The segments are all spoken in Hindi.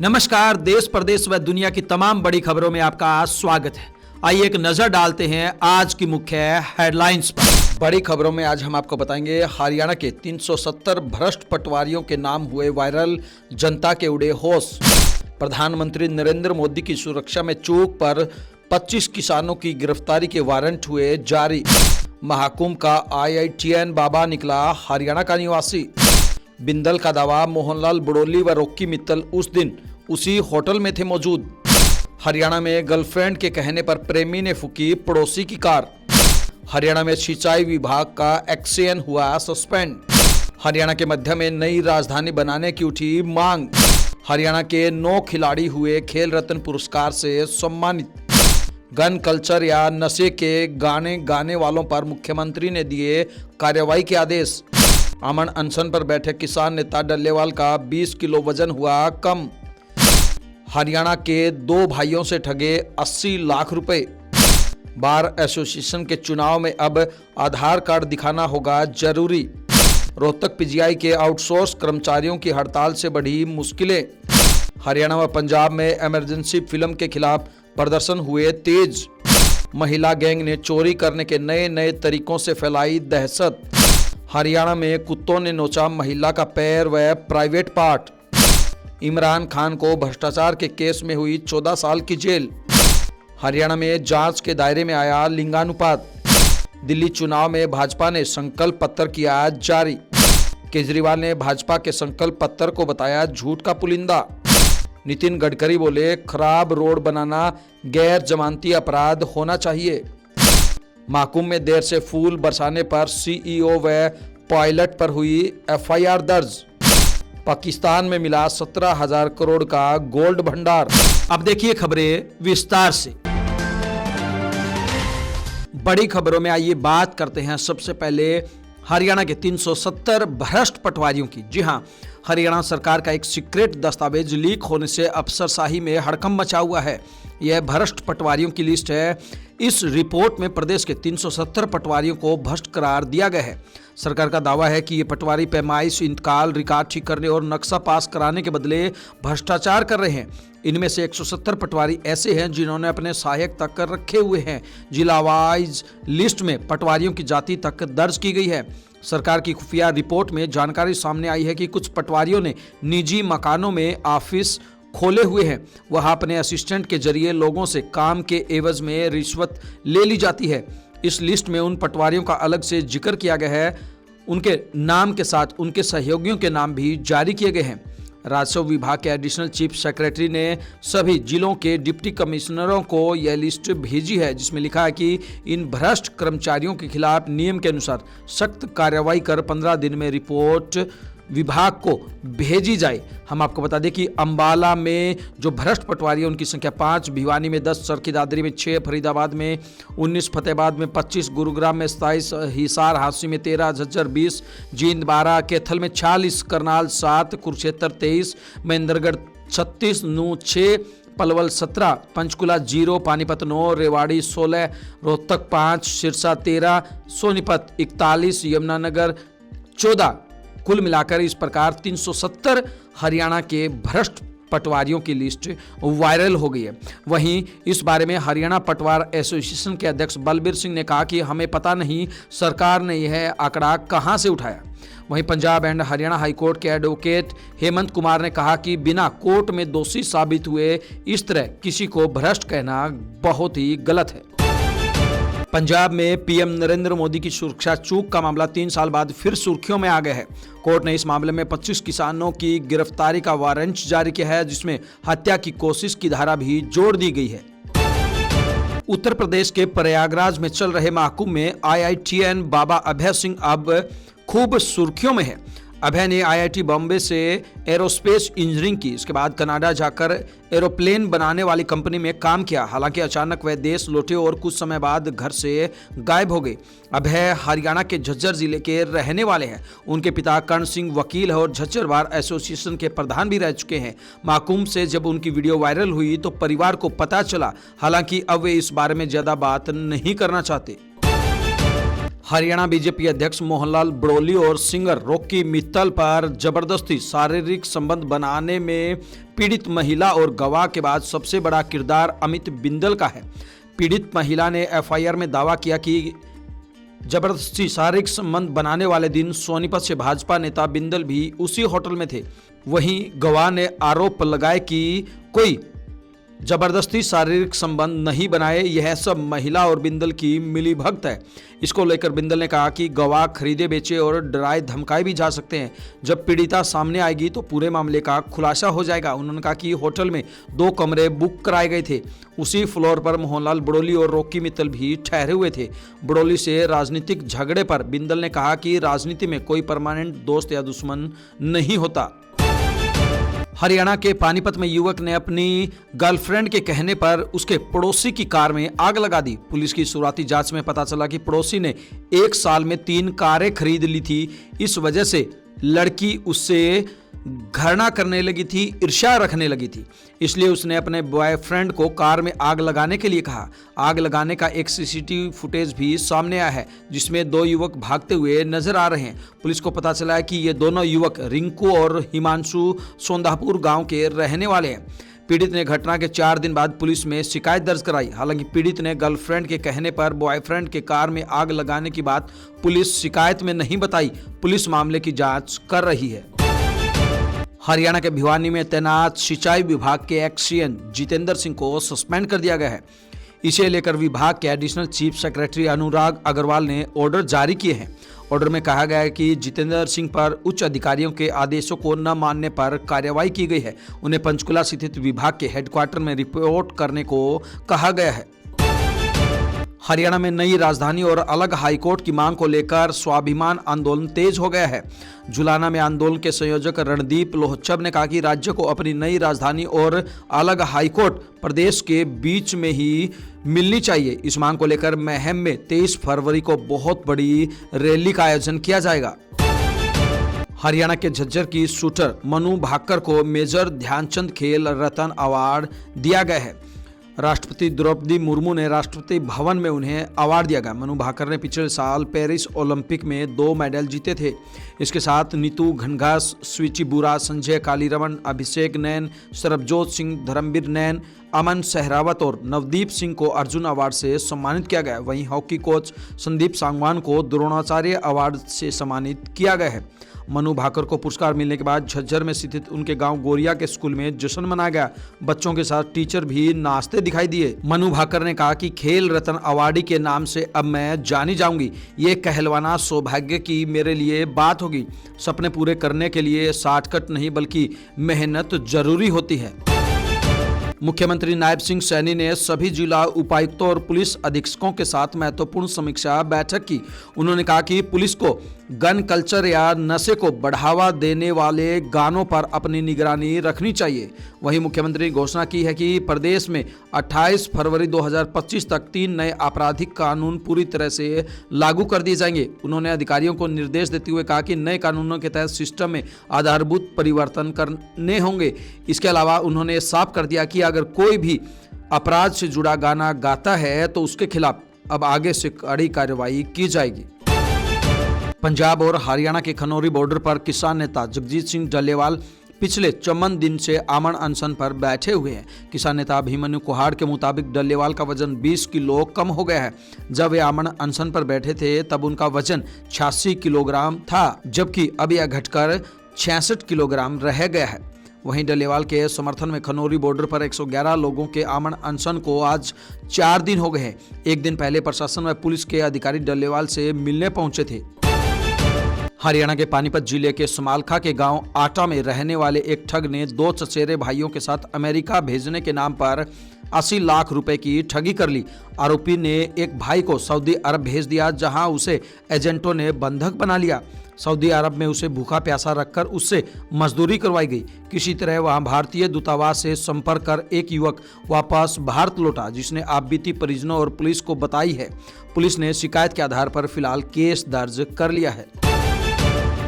नमस्कार। देश प्रदेश व दुनिया की तमाम बड़ी खबरों में आपका स्वागत है। आइए एक नजर डालते हैं आज की मुख्य हेडलाइंस पर। बड़ी खबरों में आज हम आपको बताएंगे हरियाणा के 370 भ्रष्ट पटवारियों के नाम हुए वायरल, जनता के उड़े होश। प्रधानमंत्री नरेंद्र मोदी की सुरक्षा में चूक पर 25 किसानों की गिरफ्तारी के वारंट हुए जारी। महाकुंभ का IITN बाबा निकला हरियाणा का निवासी। बिंदल का दावा, मोहनलाल बड़ोली व रॉकी मित्तल उस दिन उसी होटल में थे मौजूद। हरियाणा में गर्लफ्रेंड के कहने पर प्रेमी ने फूकी पड़ोसी की कार। हरियाणा में सिंचाई विभाग का एक्शन हुआ सस्पेंड। हरियाणा के मध्य में नई राजधानी बनाने की उठी मांग। हरियाणा के 9 खिलाड़ी हुए खेल रत्न पुरस्कार से सम्मानित। गन कल्चर या नशे के गाने गाने वालों पर मुख्यमंत्री ने दिए कार्रवाई के आदेश। अमन अनशन पर बैठे किसान नेता डल्लेवाल का 20 किलो वजन हुआ कम। हरियाणा के 2 भाइयों से ठगे 80 लाख रुपए। बार एसोसिएशन के चुनाव में अब आधार कार्ड दिखाना होगा जरूरी। रोहतक PGI के आउटसोर्स कर्मचारियों की हड़ताल से बढ़ी मुश्किलें। हरियाणा व पंजाब में इमरजेंसी फिल्म के खिलाफ प्रदर्शन हुए तेज। महिला गैंग ने चोरी करने के नए नए तरीकों से फैलाई दहशत। हरियाणा में कुत्तों ने नोचा महिला का पैर व प्राइवेट पार्ट। इमरान खान को भ्रष्टाचार के केस में हुई 14 साल की जेल। हरियाणा में जांच के दायरे में आया लिंगानुपात। दिल्ली चुनाव में भाजपा ने संकल्प पत्र किया जारी। केजरीवाल ने भाजपा के संकल्प पत्र को बताया झूठ का पुलिंदा। नितिन गडकरी बोले, खराब रोड बनाना गैर जमानती अपराध होना चाहिए। महाकुंभ में देर से फूल बरसाने पर CEO व पायलट पर हुई FIR दर्ज। पाकिस्तान में मिला 17,000 करोड़ का गोल्ड भंडार। अब देखिए खबरें विस्तार से। बड़ी खबरों में आइए बात करते हैं सबसे पहले हरियाणा के 370 भ्रष्ट पटवारियों की। जी हां, हरियाणा सरकार का एक सीक्रेट दस्तावेज लीक होने से अफसरशाही में हड़कंप मचा हुआ है। यह भ्रष्ट पटवारियों की लिस्ट है। इस रिपोर्ट में प्रदेश के 370 पटवारियों को भ्रष्ट करार दिया गया है। सरकार का दावा है कि ये पटवारी पैमाइश, इंतकाल, रिकॉर्ड ठीक करने और नक्शा पास कराने के बदले भ्रष्टाचार कर रहे हैं। इनमें से 170 पटवारी ऐसे हैं जिन्होंने अपने सहायक तक रखे हुए हैं। जिला वाइज लिस्ट में पटवारियों की जाति तक दर्ज की गई है। सरकार की खुफिया रिपोर्ट में जानकारी सामने आई है कि कुछ पटवारियों ने निजी मकानों में ऑफिस खोले हुए हैं। वह अपने असिस्टेंट के जरिए लोगों से काम के एवज में रिश्वत ले ली जाती है। इस लिस्ट में उन पटवारियों का अलग से जिक्र किया गया है। उनके नाम के साथ उनके सहयोगियों के नाम भी जारी किए गए हैं। राजस्व विभाग के एडिशनल चीफ सेक्रेटरी ने सभी जिलों के डिप्टी कमिश्नरों को यह लिस्ट भेजी है, जिसमें लिखा है कि इन भ्रष्ट कर्मचारियों के खिलाफ नियम के अनुसार सख्त कार्रवाई कर 15 दिन में रिपोर्ट विभाग को भेजी जाए। हम आपको बता दें कि अंबाला में जो भ्रष्ट पटवारी है उनकी संख्या 5, भिवानी में 10, चरखी दादरी में 6, फरीदाबाद में 19, फतेहाबाद में 25, गुरुग्राम में 27, हिसार हांसी में 13, झज्जर 20, जींद 12, कैथल में 46, करनाल 7, कुरुक्षेत्र 23, महेंद्रगढ़ 36, नूह 6, पलवल 17, पंचकुला 0, पानीपत 9, रेवाड़ी 16, रोहतक 5, सिरसा 13, सोनीपत 41, यमुनानगर 14। कुल मिलाकर इस प्रकार 370 हरियाणा के भ्रष्ट पटवारियों की लिस्ट वायरल हो गई है। वहीं इस बारे में हरियाणा पटवार एसोसिएशन के अध्यक्ष बलबीर सिंह ने कहा कि हमें पता नहीं सरकार ने यह आंकड़ा कहां से उठाया। वहीं पंजाब एंड हरियाणा हाईकोर्ट के एडवोकेट हेमंत कुमार ने कहा कि बिना कोर्ट में दोषी साबित हुए इस तरह किसी को भ्रष्ट कहना बहुत ही गलत है। पंजाब में PM नरेंद्र मोदी की सुरक्षा चूक का मामला 3 साल बाद फिर सुर्खियों में आ गया है। कोर्ट ने इस मामले में 25 किसानों की गिरफ्तारी का वारंट जारी किया है, जिसमें हत्या की कोशिश की धारा भी जोड़ दी गई है। उत्तर प्रदेश के प्रयागराज में चल रहे महाकुंभ में IITN बाबा अभय सिंह अब खूब सुर्खियों में है। अभय ने IIT बॉम्बे से एरोस्पेस इंजीनियरिंग की, इसके बाद कनाडा जाकर एरोप्लेन बनाने वाली कंपनी में काम किया। हालांकि अचानक वह देश लौटे और कुछ समय बाद घर से गायब हो गए। अभय हरियाणा के झज्जर जिले के रहने वाले हैं। उनके पिता कर्ण सिंह वकील है और झज्जर बार एसोसिएशन के प्रधान भी रह चुके हैं। महाकुंभ से जब उनकी वीडियो वायरल हुई तो परिवार को पता चला, हालांकि अब वे इस बारे में ज्यादा बात नहीं करना चाहते। हरियाणा बीजेपी अध्यक्ष मोहनलाल ब्रोली और सिंगर रॉकी मित्तल पर जबरदस्ती शारीरिक संबंध बनाने में पीड़ित महिला और गवाह के बाद सबसे बड़ा किरदार अमित बिंदल का है। पीड़ित महिला ने एफआईआर में दावा किया कि जबरदस्ती शारीरिक संबंध बनाने वाले दिन सोनीपत से भाजपा नेता बिंदल भी उसी होटल में थे। वहीं गवाह ने आरोप लगाए कि कोई जबरदस्ती शारीरिक संबंध नहीं बनाए, यह सब महिला और बिंदल की मिलीभगत है। इसको लेकर बिंदल ने कहा कि गवाह खरीदे बेचे और डराए धमकाए भी जा सकते हैं। जब पीड़िता सामने आएगी तो पूरे मामले का खुलासा हो जाएगा। उन्होंने कहा कि होटल में 2 कमरे बुक कराए गए थे। उसी फ्लोर पर मोहनलाल ब्रोली और रॉकी मित्तल भी ठहरे हुए थे। ब्रोली से राजनीतिक झगड़े पर बिंदल ने कहा कि राजनीति में कोई परमानेंट दोस्त या दुश्मन नहीं होता। हरियाणा के पानीपत में युवक ने अपनी गर्लफ्रेंड के कहने पर उसके पड़ोसी की कार में आग लगा दी। पुलिस की शुरुआती जांच में पता चला कि पड़ोसी ने 1 साल में 3 कारें खरीद ली थी। इस वजह से लड़की उससे घृणा करने लगी थी, ईर्ष्या रखने लगी थी, इसलिए उसने अपने बॉयफ्रेंड को कार में आग लगाने के लिए कहा। आग लगाने का एक सीसीटीवी फुटेज भी सामने आया है जिसमें 2 युवक भागते हुए नजर आ रहे हैं। पुलिस को पता चला है कि ये दोनों युवक रिंकू और हिमांशु सोंदापुर गांव के रहने वाले हैं। पीड़ित ने घटना के 4 दिन बाद पुलिस में शिकायत दर्ज कराई। हालांकि पीड़ित ने गर्लफ्रेंड के कहने पर बॉयफ्रेंड के कार में आग लगाने की बात पुलिस शिकायत में नहीं बताई। पुलिस मामले की जांच कर रही है। हरियाणा के भिवानी में तैनात सिंचाई विभाग के एक्सीएन जितेंद्र सिंह को सस्पेंड कर दिया गया है। इसे लेकर विभाग के एडिशनल चीफ सेक्रेटरी अनुराग अग्रवाल ने ऑर्डर जारी किए हैं। ऑर्डर में कहा गया है कि जितेंद्र सिंह पर उच्च अधिकारियों के आदेशों को न मानने पर कार्रवाई की गई है। उन्हें पंचकुला स्थित विभाग के हेडक्वार्टर में रिपोर्ट करने को कहा गया है। हरियाणा में नई राजधानी और अलग हाईकोर्ट की मांग को लेकर स्वाभिमान आंदोलन तेज हो गया है। जुलाना में आंदोलन के संयोजक रणदीप लोहचब ने कहा कि राज्य को अपनी नई राजधानी और अलग हाईकोर्ट प्रदेश के बीच में ही मिलनी चाहिए। इस मांग को लेकर महम में 23 फरवरी को बहुत बड़ी रैली का आयोजन किया जाएगा। हरियाणा के झज्जर की शूटर मनु भाकर को मेजर ध्यानचंद खेल रत्न अवार्ड दिया गया है। राष्ट्रपति द्रौपदी मुर्मू ने राष्ट्रपति भवन में उन्हें अवार्ड दिया गया। मनु भाकर ने पिछले साल पेरिस ओलंपिक में 2 मेडल जीते थे। इसके साथ नीतू घनघास, स्विची बुरा, संजय कालीरमन, अभिषेक नैन, सरबजोत सिंह, धर्मवीर नैन, अमन सहरावत और नवदीप सिंह को अर्जुन अवार्ड से सम्मानित किया गया। वहीं हॉकी कोच संदीप सांगवान को द्रोणाचार्य अवार्ड से सम्मानित किया गया है। मनु भाकर को पुरस्कार मिलने के बाद झज्जर में स्थित उनके गांव गोरिया के स्कूल में जश्न मनाया गया। बच्चों के साथ टीचर भी नाचते दिखाई दिए। मनु भाकर ने कहा कि खेल रत्न अवार्डी के नाम से अब मैं जानी जाऊंगी। ये कहलवाना सौभाग्य की मेरे लिए बात होगी। सपने पूरे करने के लिए शॉर्टकट नहीं बल्कि मेहनत जरूरी होती है। मुख्यमंत्री नायब सिंह सैनी ने सभी जिला उपायुक्तों और पुलिस अधीक्षकों के साथ महत्वपूर्ण समीक्षा बैठक की। उन्होंने कहा कि पुलिस को गन कल्चर या नशे को बढ़ावा देने वाले गानों पर अपनी निगरानी रखनी चाहिए। वहीं मुख्यमंत्री ने घोषणा की है कि प्रदेश में 28 फरवरी 2025 तक 3 नए आपराधिक कानून पूरी तरह से लागू कर दिए जाएंगे। उन्होंने अधिकारियों को निर्देश देते हुए कहा कि नए कानूनों के तहत सिस्टम में आधारभूत परिवर्तन करने होंगे। इसके अलावा उन्होंने साफ कर दिया कि अगर कोई भी अपराध से जुड़ा गाना गाता है तो उसके खिलाफ अब आगे से कड़ी कार्रवाई की जाएगी। पंजाब और हरियाणा के खनौरी बॉर्डर पर किसान नेता जगजीत सिंह डल्लेवाल पिछले 54 दिन से आमरण अनशन पर बैठे हुए हैं। किसान नेता अभिमन्यु कुहाड़ के मुताबिक डल्लेवाल का वजन 20 किलो कम हो गया है। जब वे आमरण अनशन पर बैठे थे तब उनका वजन 86 किलोग्राम था, जबकि अब यह घटकर 66 किलोग्राम रह गया है। वहीं डल्लेवाल के समर्थन में खनौरी बॉर्डर पर 111 लोगों के आमरण अनशन को आज 4 दिन हो गए हैं। एक दिन पहले प्रशासन व पुलिस के अधिकारी डल्लेवाल से मिलने पहुंचे थे। हरियाणा के पानीपत जिले के समालखा के गांव आटा में रहने वाले एक ठग ने 2 चचेरे भाइयों के साथ अमेरिका भेजने के नाम पर 80 लाख रुपए की ठगी कर ली। आरोपी ने एक भाई को सऊदी अरब भेज दिया, जहां उसे एजेंटों ने बंधक बना लिया। सऊदी अरब में उसे भूखा प्यासा रखकर उससे मजदूरी करवाई गई। किसी तरह वहां भारतीय दूतावास से संपर्क कर एक युवक वापस भारत लौटा, जिसने आपबीती परिजनों और पुलिस को बताई है। पुलिस ने शिकायत के आधार पर फिलहाल केस दर्ज कर लिया है।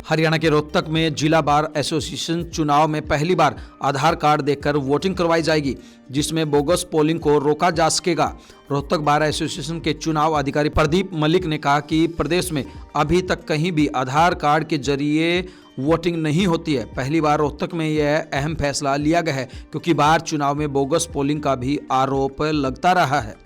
हरियाणा के रोहतक में जिला बार एसोसिएशन चुनाव में पहली बार आधार कार्ड देकर वोटिंग करवाई जाएगी, जिसमें बोगस पोलिंग को रोका जा सकेगा। रोहतक बार एसोसिएशन के चुनाव अधिकारी प्रदीप मलिक ने कहा कि प्रदेश में अभी तक कहीं भी आधार कार्ड के जरिए वोटिंग नहीं होती है। पहली बार रोहतक में यह अहम फैसला लिया गया है, क्योंकि बार चुनाव में बोगस पोलिंग का भी आरोप लगता रहा है।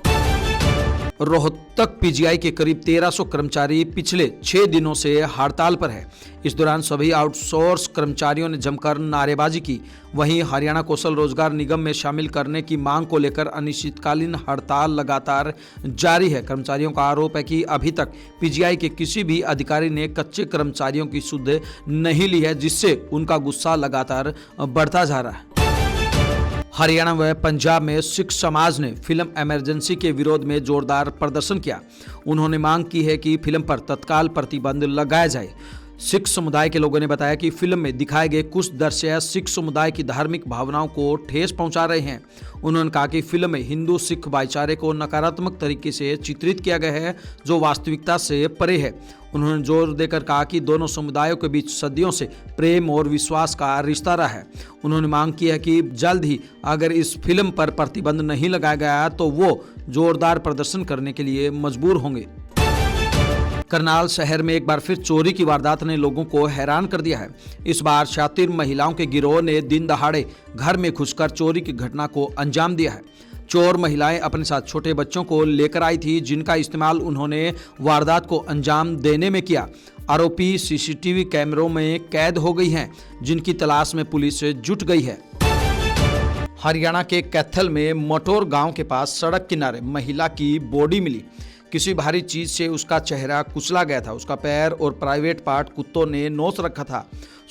रोहतक पीजीआई के करीब 1300 कर्मचारी पिछले 6 दिनों से हड़ताल पर है। इस दौरान सभी आउटसोर्स कर्मचारियों ने जमकर नारेबाजी की। वहीं हरियाणा कौशल रोजगार निगम में शामिल करने की मांग को लेकर अनिश्चितकालीन हड़ताल लगातार जारी है। कर्मचारियों का आरोप है कि अभी तक पीजीआई के किसी भी अधिकारी ने कच्चे कर्मचारियों की सुध नहीं ली है, जिससे उनका गुस्सा लगातार बढ़ता जा रहा है। हरियाणा व पंजाब में सिख समाज ने फिल्म इमरजेंसी के विरोध में जोरदार प्रदर्शन किया। उन्होंने मांग की है कि फिल्म पर तत्काल प्रतिबंध लगाया जाए। सिख समुदाय के लोगों ने बताया कि फिल्म में दिखाए गए कुछ दृश्य सिख समुदाय की धार्मिक भावनाओं को ठेस पहुंचा रहे हैं। उन्होंने कहा कि फिल्म में हिंदू सिख भाईचारे को नकारात्मक तरीके से चित्रित किया गया है, जो वास्तविकता से परे है। उन्होंने जोर देकर कहा कि दोनों समुदायों के बीच सदियों से प्रेम और विश्वास का रिश्ता रहा है। उन्होंने मांग की है कि जल्द ही अगर इस फिल्म पर प्रतिबंध नहीं लगाया गया तो वो जोरदार प्रदर्शन करने के लिए मजबूर होंगे। करनाल शहर में एक बार फिर चोरी की वारदात ने लोगों को हैरान कर दिया है। इस बार शातिर महिलाओं के गिरोह ने दिन दहाड़े घर में घुसकर चोरी की घटना को अंजाम दिया है। चोर महिलाएं अपने साथ छोटे बच्चों को लेकर आई थी, जिनका इस्तेमाल उन्होंने वारदात को अंजाम देने में किया। आरोपी सीसीटीवी कैमरों में कैद हो गई हैं, जिनकी तलाश में पुलिस जुट गई है। हरियाणा के कैथल में मटोर गांव के पास सड़क किनारे महिला की बॉडी मिली। किसी भारी चीज से उसका चेहरा कुचला गया था। उसका पैर और प्राइवेट पार्ट कुत्तों ने नोच रखा था।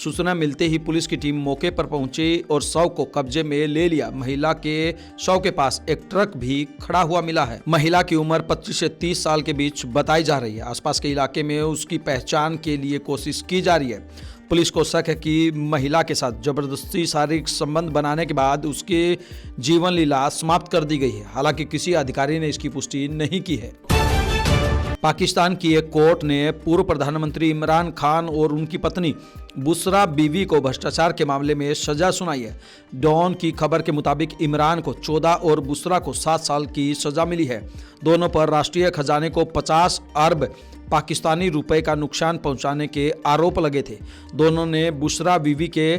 सूचना मिलते ही पुलिस की टीम मौके पर पहुंची और शव को कब्जे में ले लिया। महिला के शव के पास एक ट्रक भी खड़ा हुआ मिला है। महिला की उम्र 25 से 30 साल के बीच बताई जा रही है। आसपास के इलाके में उसकी पहचान के लिए कोशिश की जा रही है। पुलिस को शक है कि महिला के साथ जबरदस्ती शारीरिक संबंध बनाने के बाद उसकी जीवन लीला समाप्त कर दी गई है। हालांकि किसी अधिकारी ने इसकी पुष्टि नहीं की है। पाकिस्तान की एक कोर्ट ने पूर्व प्रधानमंत्री इमरान खान और उनकी पत्नी बुशरा बीवी को भ्रष्टाचार के मामले में सजा सुनाई है। डॉन की खबर के मुताबिक इमरान को 14 और बुशरा को 7 साल की सजा मिली है। दोनों पर राष्ट्रीय खजाने को 50 अरब पाकिस्तानी रुपए का नुकसान पहुंचाने के आरोप लगे थे। दोनों ने बुशरा बीवी के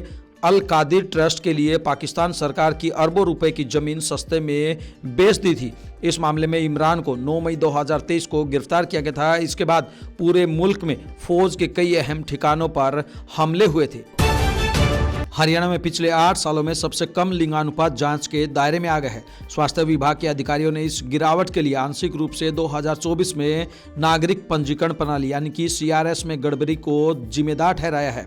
अल कादिर ट्रस्ट के लिए पाकिस्तान सरकार की अरबों रुपए की जमीन सस्ते में बेच दी थी। इस मामले में इमरान को 9 मई 2023 को गिरफ्तार किया गया था। इसके बाद पूरे मुल्क में फौज के कई अहम ठिकानों पर हमले हुए थे। हरियाणा में पिछले 8 सालों में सबसे कम लिंगानुपात जांच के दायरे में आ गया है। स्वास्थ्य विभाग के अधिकारियों ने इस गिरावट के लिए आंशिक रूप से 2024 में नागरिक पंजीकरण प्रणाली यानी कि CRS में गड़बड़ी को जिम्मेदार ठहराया है।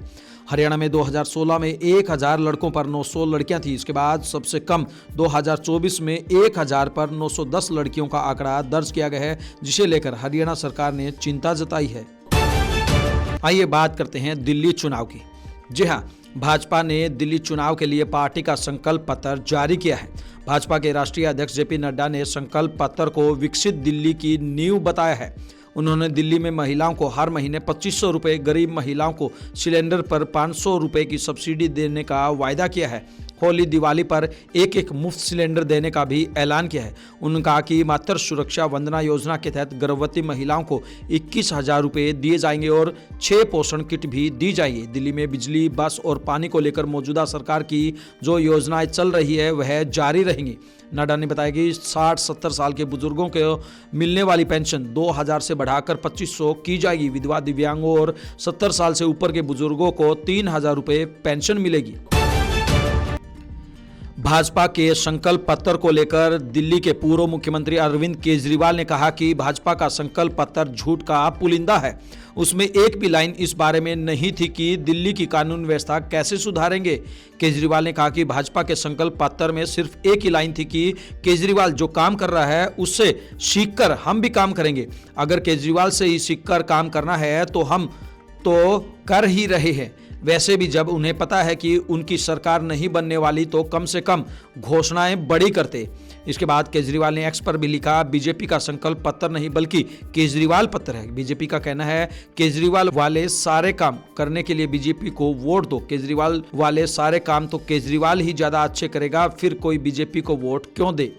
हरियाणा में 2016 में 1000 लड़कों पर 900 लड़कियां थी। इसके बाद सबसे कम 2024 में 1000 पर 910 लड़कियों का आंकड़ा दर्ज किया गया है, जिसे लेकर हरियाणा सरकार ने चिंता जताई है। आइए बात करते हैं दिल्ली चुनाव की। जी हां, भाजपा ने दिल्ली चुनाव के लिए पार्टी का संकल्प पत्र जारी किया है। भाजपा के राष्ट्रीय अध्यक्ष JP नड्डा ने संकल्प पत्र को विकसित दिल्ली की नींव बताया है। उन्होंने दिल्ली में महिलाओं को हर महीने 2500 रुपये, गरीब महिलाओं को सिलेंडर पर 500 रुपये की सब्सिडी देने का वायदा किया है। होली दिवाली पर एक मुफ्त सिलेंडर देने का भी ऐलान किया है। उन्होंने कहा कि मातृ सुरक्षा वंदना योजना के तहत गर्भवती महिलाओं को 21,000 रुपये दिए जाएंगे और 6 पोषण किट भी दी जाएगी। दिल्ली में बिजली, बस और पानी को लेकर मौजूदा सरकार की जो योजनाएं चल रही है वह जारी रहेंगी। नड्डा ने बताया कि 60-70 साल के बुजुर्गों को मिलने वाली पेंशन 2000 से बढ़ाकर 2500 की जाएगी। विधवा, दिव्यांगों और 70 साल से ऊपर के बुजुर्गों को 3000 रुपये पेंशन मिलेगी। भाजपा के संकल्प पत्र को लेकर दिल्ली के पूर्व मुख्यमंत्री अरविंद केजरीवाल ने कहा कि भाजपा का संकल्प पत्र झूठ का पुलिंदा है। उसमें एक भी लाइन इस बारे में नहीं थी कि दिल्ली की कानून व्यवस्था कैसे सुधारेंगे। केजरीवाल ने कहा कि भाजपा के संकल्प पत्र में सिर्फ एक ही लाइन थी कि केजरीवाल जो काम कर रहा है उससे सीखकर हम भी काम करेंगे। अगर केजरीवाल से ही सीखकर काम करना है तो हम तो कर ही रहे हैं, वैसे भी जब उन्हें पता है कि उनकी सरकार नहीं बनने वाली तो कम से कम घोषणाएं बड़ी करते। इसके बाद केजरीवाल ने एक्स पर भी लिखा, बीजेपी का संकल्प पत्र नहीं बल्कि केजरीवाल पत्र है। बीजेपी का कहना है, केजरीवाल वाले सारे काम करने के लिए बीजेपी को वोट दो। केजरीवाल वाले सारे काम तो केजरीवाल ही ज्यादा अच्छे करेगा, फिर कोई बीजेपी को वोट क्यों दे।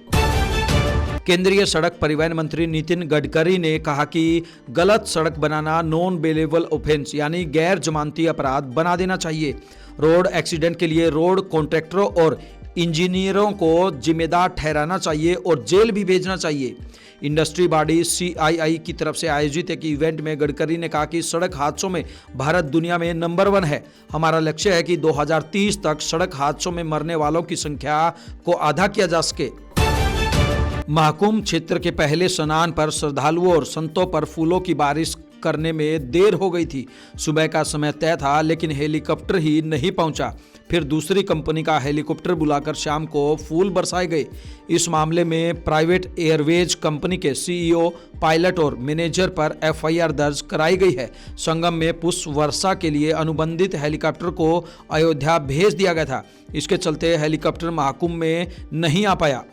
केंद्रीय सड़क परिवहन मंत्री नितिन गडकरी ने कहा कि गलत सड़क बनाना नॉन बेलेबल ऑफेंस यानी गैर जमानती अपराध बना देना चाहिए। रोड एक्सीडेंट के लिए रोड कॉन्ट्रैक्टरों और इंजीनियरों को जिम्मेदार ठहराना चाहिए और जेल भी भेजना चाहिए। इंडस्ट्री बॉडी CII की तरफ से आयोजित एक इवेंट में गडकरी ने कहा कि सड़क हादसों में भारत दुनिया में नंबर 1 है। हमारा लक्ष्य है कि 2030 तक सड़क हादसों में मरने वालों की संख्या को आधा किया जा सके। महाकुंभ क्षेत्र के पहले स्नान पर श्रद्धालुओं और संतों पर फूलों की बारिश करने में देर हो गई थी। सुबह का समय तय था लेकिन हेलीकॉप्टर ही नहीं पहुंचा। फिर दूसरी कंपनी का हेलीकॉप्टर बुलाकर शाम को फूल बरसाए गए। इस मामले में प्राइवेट एयरवेज कंपनी के CEO, पायलट और मैनेजर पर FIR दर्ज कराई गई है। संगम में पुष्प वर्षा के लिए अनुबंधित हेलीकॉप्टर को अयोध्या भेज दिया गया था। इसके चलते हेलीकॉप्टर महाकुंभ में नहीं आ पाया।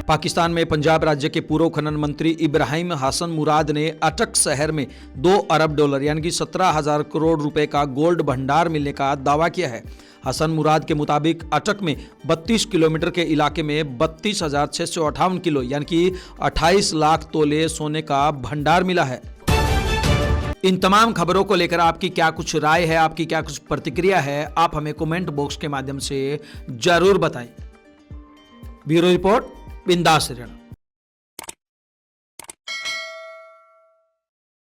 पाकिस्तान में पंजाब राज्य के पूर्व खनन मंत्री इब्राहिम हसन मुराद ने अटक शहर में $2 अरब यानी कि 17,000 करोड़ रुपए का गोल्ड भंडार मिलने का दावा किया है। हसन मुराद के मुताबिक अटक में 32 किलोमीटर के इलाके में 32,658 किलो यानी कि 28 लाख तोले सोने का भंडार मिला है। इन तमाम खबरों को लेकर आपकी क्या कुछ राय है, आपकी क्या कुछ प्रतिक्रिया है, आप हमें कमेंट बॉक्स के माध्यम से जरूर बताएं। ब्यूरो रिपोर्ट, बिंदास हरियाणा।